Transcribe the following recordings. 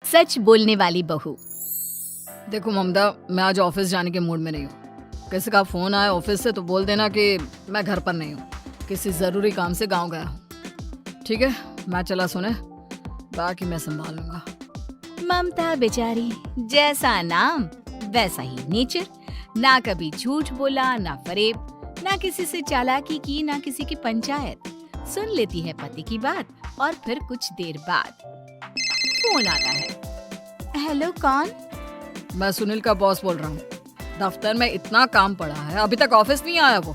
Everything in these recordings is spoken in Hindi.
सच बोलने वाली बहू। देखो ममता, मैं आज ऑफिस जाने के मूड में नहीं हूँ। किसी का फोन आया ऑफिस से तो बोल देना कि मैं घर पर नहीं हूँ, किसी जरूरी काम से गांव गया हूँ। ठीक है, मैं चला सोने, बाकी मैं संभाल लूंगा। ममता बेचारी, जैसा नाम वैसा ही नेचर। ना कभी झूठ बोला, ना फरेब, ना किसी से चालाकी की, ना किसी की पंचायत। सुन लेती है पति की बात और फिर कुछ देर बाद फोन आता है। हेलो, कौन? मैं सुनील का बॉस बोल रहा हूँ। दफ्तर में इतना काम पड़ा है, अभी तक ऑफिस नहीं आया। वो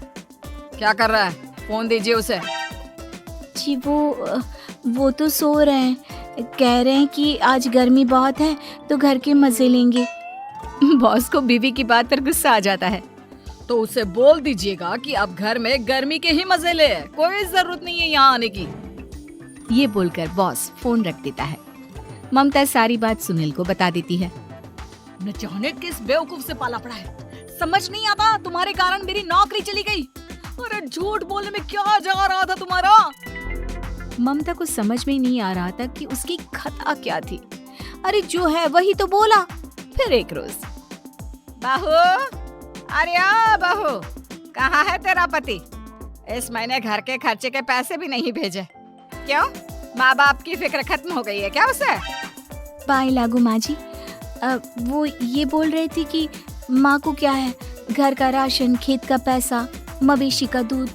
क्या कर रहा है? फोन दीजिए उसे। जी वो तो सो रहे हैं। कह रहे हैं कि आज गर्मी बहुत है तो घर के मजे लेंगे। बॉस को बीवी की बात पर गुस्सा आ जाता है। तो उसे बोल दीजिएगा कि अब घर में गर्मी के ही मजे ले, कोई जरूरत नहीं है यहाँ आने की। ये बोलकर बॉस फोन रख देता है। ममता सारी बात सुनील को बता देती है। न जाने किस बेवकूफ से पाला पड़ा है, समझ नहीं आता। तुम्हारे कारण मेरी नौकरी चली गई। अरे झूठ बोलने में क्या जा रहा था तुम्हारा? ममता को समझ में नहीं आ रहा था कि उसकी खता क्या थी। अरे जो है वही तो बोला। फिर एक रोज, बहू, अरे ओ बहू, कहाँ है तेरा पति? इस महीने घर के खर्चे के पैसे भी नहीं भेजे। क्यों? माँ बाप की फिक्र खत्म हो गई है क्या उसे? पाए लागू माँ जी, वो ये बोल रही थी कि माँ को क्या है, घर का राशन, खेत का पैसा, मवेशी का दूध,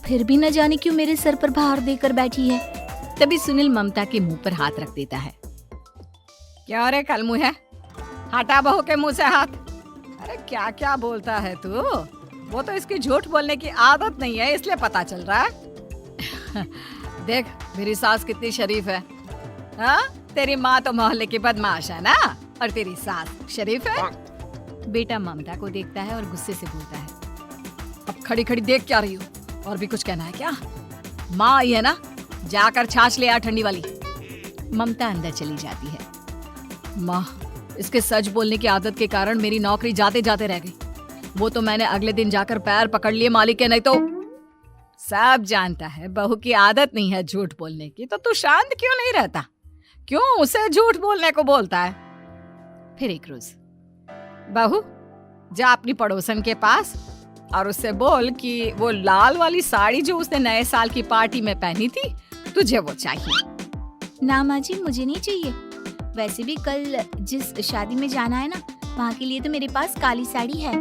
फिर भी न जाने क्यों मेरे सर पर भार देकर बैठी है। तभी सुनील ममता के मुंह पर हाथ रख देता है। क्यों रे कलमुँह है, हटा बहू के मुंह से हाथ। अरे क्या क्या बोलता है तू? वो तो इसकी झूठ बोलने की आदत नहीं है, इसलिए पता चल रहा है। देख मेरी सास कितनी शरीफ है। हाँ, तेरी माँ तो मोहल्ले की बदमाश है ना, और तेरी सास शरीफ है। बेटा ममता को देखता है और गुस्से से बोलता है। अब खड़ी खड़ी देख क्या रही हो? और भी कुछ कहना है क्या? माँ आई है ना, जाकर छाछ ले आ ठंडी वाली। ममता अंदर चली जाती है। माँ, इसके सच बोलने की आदत के कारण मेरी नौकरी जाते जाते रह गई। वो तो मैंने अगले दिन जाकर पैर पकड़ लिए मालिक के, नहीं तो। सब जानता है बहू की आदत नहीं है झूठ बोलने की, तो तू शांत क्यों नहीं रहता? क्यों उसे झूठ बोलने को बोलता है? फिर एक रोज, बहू, जा अपनी पड़ोसन के पास और उससे बोल कि वो लाल वाली साड़ी जो उसने नए साल की पार्टी में पहनी थी, तुझे वो चाहिए। ना माँ जी, मुझे नहीं चाहिए। वैसे भी कल जिस शादी में जाना है ना, वहाँ के लिए तो मेरे पास काली साड़ी है।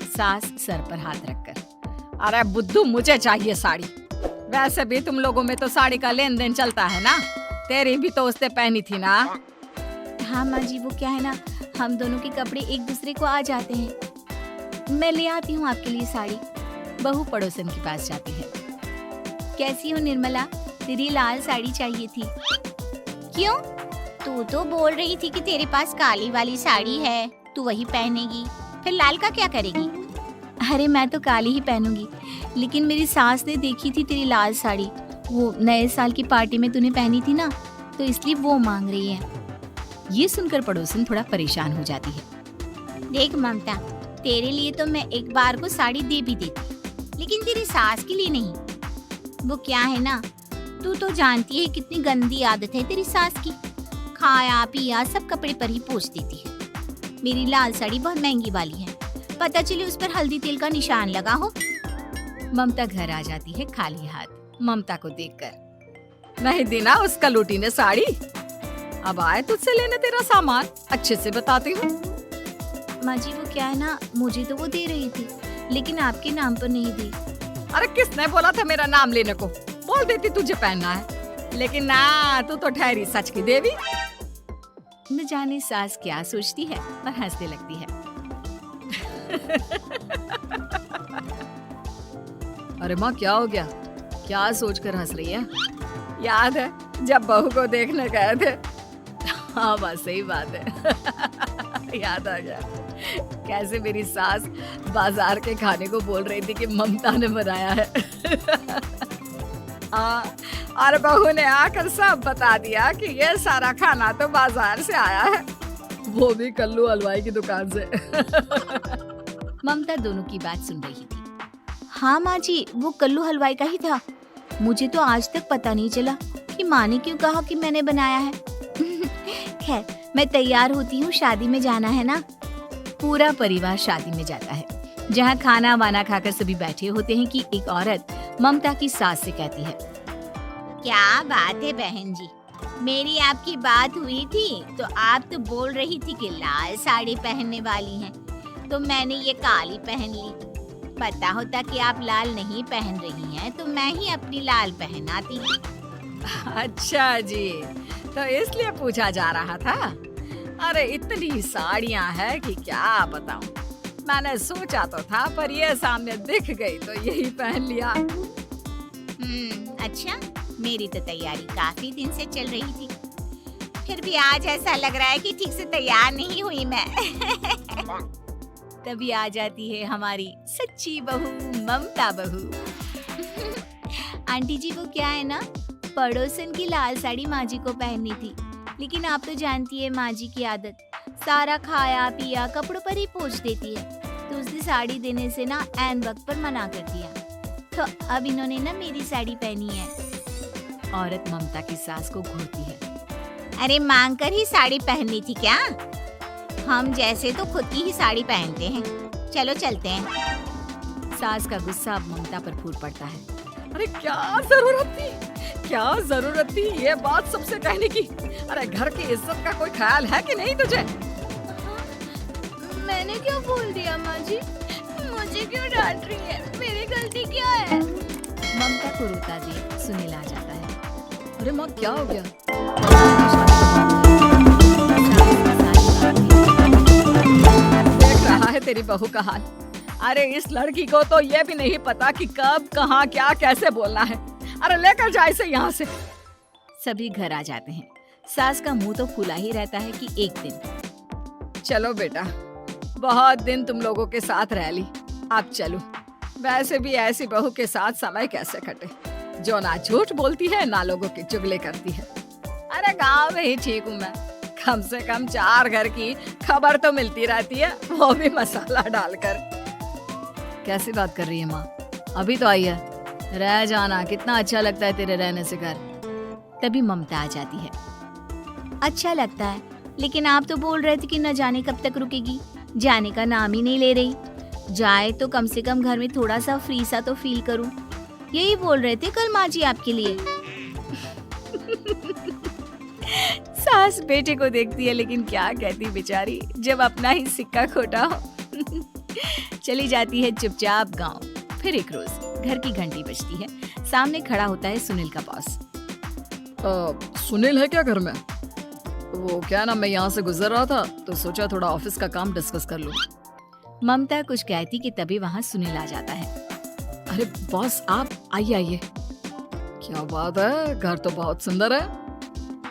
सास सर पर हाथ रखकर, अरे बुद्धू, मुझे चाहिए साड़ी। वैसे भी तुम लोगों में तो साड़ी का लेन देन चलता है ना, तेरी भी तो उसने पहनी थी ना। हाँ माँ जी, वो क्या है ना, हम दोनों के कपड़े एक दूसरे को आ जाते हैं। मैं ले आती हूँ आपके लिए साड़ी। बहू पड़ोसन के पास जाती है। कैसी हो निर्मला, तेरी लाल साड़ी चाहिए थी। क्यों? तू तो बोल रही थी कि तेरे पास काली वाली साड़ी है, तू वही पहनेगी, फिर लाल का क्या करेगी? अरे मैं तो काली ही पहनूंगी, लेकिन मेरी सास ने देखी थी तेरी लाल साड़ी, वो नए साल की पार्टी में तूने पहनी थी ना, तो इसलिए वो मांग रही है। ये सुनकर पड़ोसन थोड़ा परेशान हो जाती है। देख ममता, तेरे लिए तो मैं एक बार को साड़ी दे भी देती, लेकिन तेरी सास के लिए नहीं। वो क्या है ना, तू तो जानती है कितनी गंदी आदत है तेरी सास की। खाया पिया सब कपड़े पर ही पोंछ देती है। मेरी लाल साड़ी बहुत महंगी वाली है, पता चले उस पर हल्दी तेल का निशान लगा हो। ममता घर आ जाती है खाली हाथ। ममता को देखकर, नहीं देना उसका लूटी ने साड़ी। अब आए तुझसे लेने तेरा सामान, अच्छे से बताती हूँ। माँ जी, वो क्या है ना, मुझे तो वो दे रही थी, लेकिन आपके नाम पर नहीं दी। अरे किसने बोला था मेरा नाम लेने को? बोल देती तुझे पहनना है, लेकिन ना, तू तो ठहरी सच की देवी। न जाने सास क्या सोचती है और हंसने लगती है। अरे माँ, क्या हो गया? क्या सोचकर हंस रही है? याद है जब बहू को देखने गए थे? हाँ बस सही बात है। याद आ गया कैसे मेरी सास बाजार के खाने को बोल रही थी कि ममता ने बनाया है। हाँ, और बहू ने आकर सब बता दिया कि ये सारा खाना तो बाजार से आया है, वो भी कल्लू हलवाई की दुकान से। ममता दोनों की बात सुन रही थी। हाँ माँ जी, वो कल्लू हलवाई का ही था। मुझे तो आज तक पता नहीं चला कि माँ ने क्यों कहा कि मैंने बनाया है। खैर मैं तैयार होती हूँ, शादी में जाना है ना। पूरा परिवार शादी में जाता है, जहाँ खाना वाना खाकर सभी बैठे होते हैं कि एक औरत ममता की सास से कहती है, क्या बात है बहन जी, मेरी आपकी बात हुई थी तो आप तो बोल रही थी कि लाल साड़ी पहनने वाली हैं, तो मैंने ये काली पहन ली। पता होता कि आप लाल नहीं पहन रही हैं तो मैं ही अपनी लाल पहनाती। अच्छा जी, तो इसलिए पूछा जा रहा था। अरे इतनी साड़ियाँ हैं कि क्या बताऊं। मैंने सोचा तो था पर ये सामने दिख गई तो यही पहन लिया। अच्छा, मेरी तो तैयारी काफी दिन से चल रही थी, फिर भी आज ऐसा लग रहा है कि ठीक से तैयार नहीं हुई मैं। तभी आ जाती है हमारी सच्ची बहू ममता बहू। आंटी जी, वो क्या है ना, पड़ोसन की लाल साड़ी माँ जी को पहननी थी, लेकिन आप तो जानती है माँ जी की आदत, सारा खाया पिया कपड़ों पर ही पोंछ देती है, तो उसने साड़ी देने से ना ऐन वक्त पर मना कर दिया, तो अब इन्होंने ना मेरी साड़ी पहनी है। औरत ममता की सास को घूरती है। अरे मांग कर ही साड़ी पहननी थी क्या? हम जैसे तो खुद की ही साड़ी पहनते हैं, चलो चलते हैं। सास का गुस्सा अब ममता पर फूट पड़ता है। अरे क्या जरूरत थी ये बात सबसे कहने की? अरे घर की इज्जत का कोई ख्याल है कि नहीं तुझे? मैंने क्या बोल दिया माँ जी? मुझे क्यों डांट रही है? मेरी गलती क्या है? ममता को रोता देख सुनील आ जाता है। अरे माँ क्या हो गया? देख रहा है तेरी बहू का हाल। अरे इस लड़की को तो ये भी नहीं पता कि कब कहाँ क्या कैसे बोलना है। अरे लेकर जा इसे यहाँ से। सभी घर आ जाते हैं। सास का मुंह तो फूला ही रहता है कि एक दिन। चलो बेटा, बहुत दिन तुम लोगों के साथ रह ली, अब चलो। वैसे भी ऐसी बहू के साथ समय कैसे कटे, जो ना झूठ बोलती है ना लोगों की चुगली करती है। अरे गांव में ही ठीक हूँ मैं, कम से कम 4 घर की खबर तो मिलती रहती है, वो भी मसाला डालकर। कैसी बात कर रही है माँ? अभी तो आई है, रह जाना, कितना अच्छा लगता है तेरे रहने से घर। तभी ममता आ जाती है। अच्छा लगता है, लेकिन आप तो बोल रहे थे कि न जाने कब तक रुकेगी, जाने का नाम ही नहीं ले रही। जाए तो कम से कम घर में थोड़ा सा फ्री सा तो फील करूं, यही बोल रहे थे कल माँ जी आपके लिए। सास बेटे को देखती है लेकिन क्या कहती बेचारी, जब अपना ही सिक्का खोटा हो। चली जाती है चुपचाप गांव। फिर एक रोज घर की घंटी बजती है, सामने खड़ा होता है सुनील का बॉस। सुनील है क्या घर में? वो क्या ना, मैं यहाँ से गुजर रहा था तो सोचा थोड़ा ऑफिस का काम डिस्कस कर लूं। ममता कुछ कहती कि तभी वहाँ सुनील आ जाता है। अरे बॉस आप आइए। क्या बात है, घर तो बहुत सुंदर है।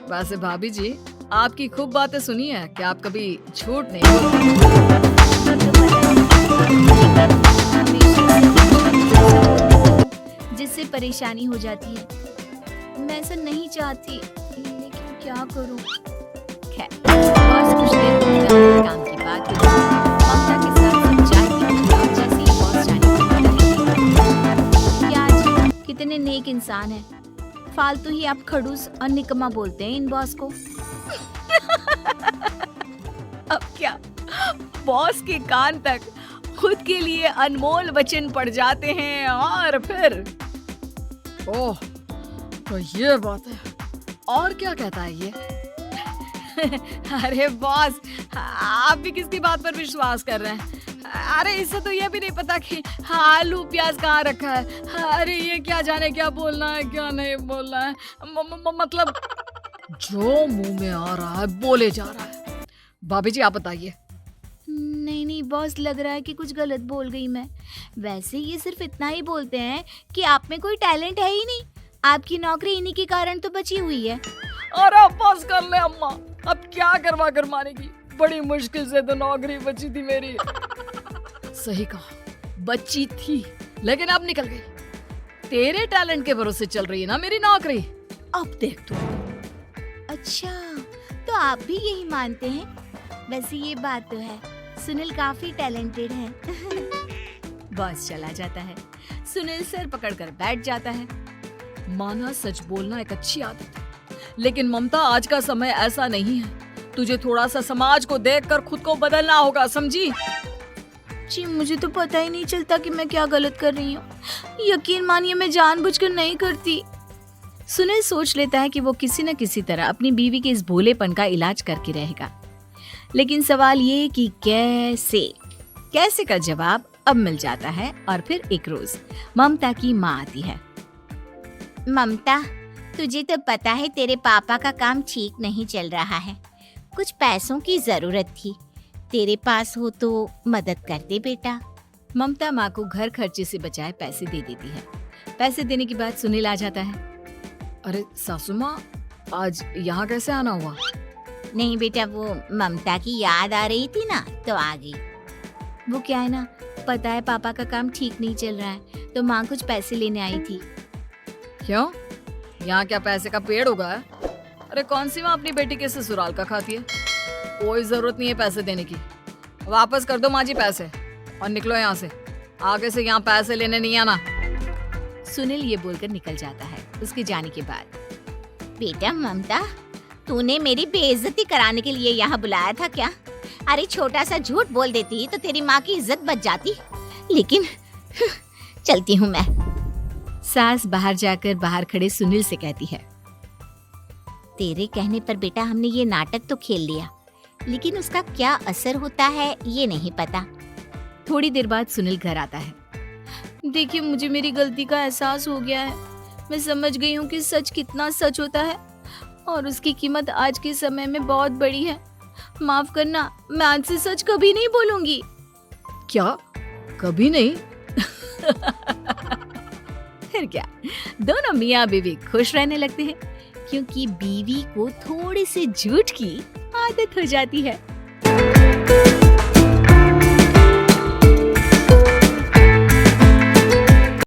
वैसे भाभी जी, आपकी खूब बातें सुनी है कि आप कभी झूठ नहीं बोलते। जिससे परेशानी हो जाती है। मैं ऐसा नहीं चाहती, लेकिन क्या करूं? खैर, बॉस कुछ देर बाद काम की बात हुई। ममता के साथ सब चाय पीते और जैसे ही बॉस जाने को क्या जी, कितने नेक इंसान हैं। फालतू ही आप खड़ूस और निकम्मा बोलते हैं इन बॉस को। अब क्या, बॉस के कान तक खुद के लिए अनमोल वचन पड़ जाते हैं और फिर ओह, तो ये बात है। और क्या कहता है ये? अरे बॉस, आप भी किसकी बात पर विश्वास कर रहे हैं? अरे इससे तो ये भी नहीं पता कि आलू प्याज कहाँ रखा है। अरे ये क्या जाने क्या बोलना है क्या नहीं बोलना है। मतलब जो मुंह में आ रहा है बोले जा रहा है। भाभी जी आप बताइए। नहीं बॉस, लग रहा है कि कुछ गलत बोल गई मैं। वैसे ये सिर्फ इतना ही बोलते हैं कि आप में कोई टैलेंट है ही नहीं, आपकी नौकरी इन्हीं के कारण तो बची हुई है। अरे बस कर ले अम्मा, अब क्या करवा कर मानेगी, बड़ी मुश्किल से तो नौकरी बची थी मेरी। सही कहा, बची थी लेकिन अब निकल गई। तेरे टैलेंट के भरोसे चल रही है ना मेरी नौकरी, अब देख तू। अच्छा, तो आप भी यही मानते हैं? वैसे ये बात तो है, सुनील काफी टैलेंटेड है। बॉस चला जाता है, सुनील सर पकड़कर बैठ जाता है। माना सच बोलना एक अच्छी आदत है, लेकिन ममता आज का समय ऐसा नहीं है। तुझे थोड़ा सा समाज को देखकर खुद को बदलना होगा, समझी? जी मुझे तो पता ही नहीं चलता कि मैं क्या गलत कर रही हूँ। यकीन मानिए मैं जानबूझकर नहीं करती। सुनील सोच लेता है कि वो किसी न किसी तरह अपनी बीवी के इस भोलेपन का इलाज करके रहेगा, लेकिन सवाल ये कि कैसे का जवाब अब मिल जाता है। और फिर एक रोज ममता की माँ आती है। ममता, तुझे तो पता है तेरे पापा का काम ठीक नहीं चल रहा है, कुछ पैसों की जरूरत थी, तेरे पास हो तो मदद कर दे बेटा। ममता माँ को घर खर्चे से बचाए पैसे दे देती है। पैसे देने के बाद सुनील आ जाता है। अरे सासू माँ, आज यहाँ कैसे आना हुआ? नहीं बेटा, वो ममता की याद आ रही थी ना तो आ गई। वो क्या है ना, पता है पापा का काम ठीक नहीं चल रहा है तो माँ कुछ पैसे लेने आई थी। क्यों? यहाँ क्या पैसे का पेड़ उगा है? अरे कौन सी माँ अपनी बेटी के ससुराल का खाती है? कोई जरूरत नहीं है पैसे देने की। वापस कर दो माँ जी पैसे और निकलो यहाँ से। आगे से यहाँ पैसे लेने नहीं आना। सुनील ये बोलकर निकल जाता है। उसके जाने के बाद, बेटा ममता, तूने मेरी बेइज्जती कराने के लिए यहाँ बुलाया था क्या? अरे छोटा सा झूठ बोल देती तो तेरी माँ की इज्जत बच जाती, लेकिन चलती हूँ मैं। सास बाहर खड़े सुनील से कहती है, तेरे कहने पर बेटा हमने ये नाटक तो खेल लिया, लेकिन उसका क्या असर होता है ये नहीं पता। थोड़ी देर बाद सुनील घर आता है। देखिए मुझे मेरी गलती का एहसास हो गया है। मैं समझ गई हूँ कि सच कितना सच होता है और उसकी कीमत आज के समय में बहुत बड़ी है। माफ करना, मैं आज से सच कभी नहीं बोलूंगी। क्या? कभी नहीं? फिर क्या, दोनों मियाँ बीवी खुश रहने लगते हैं, क्योंकि बीवी को थोड़े से झूठ की आदत हो जाती है।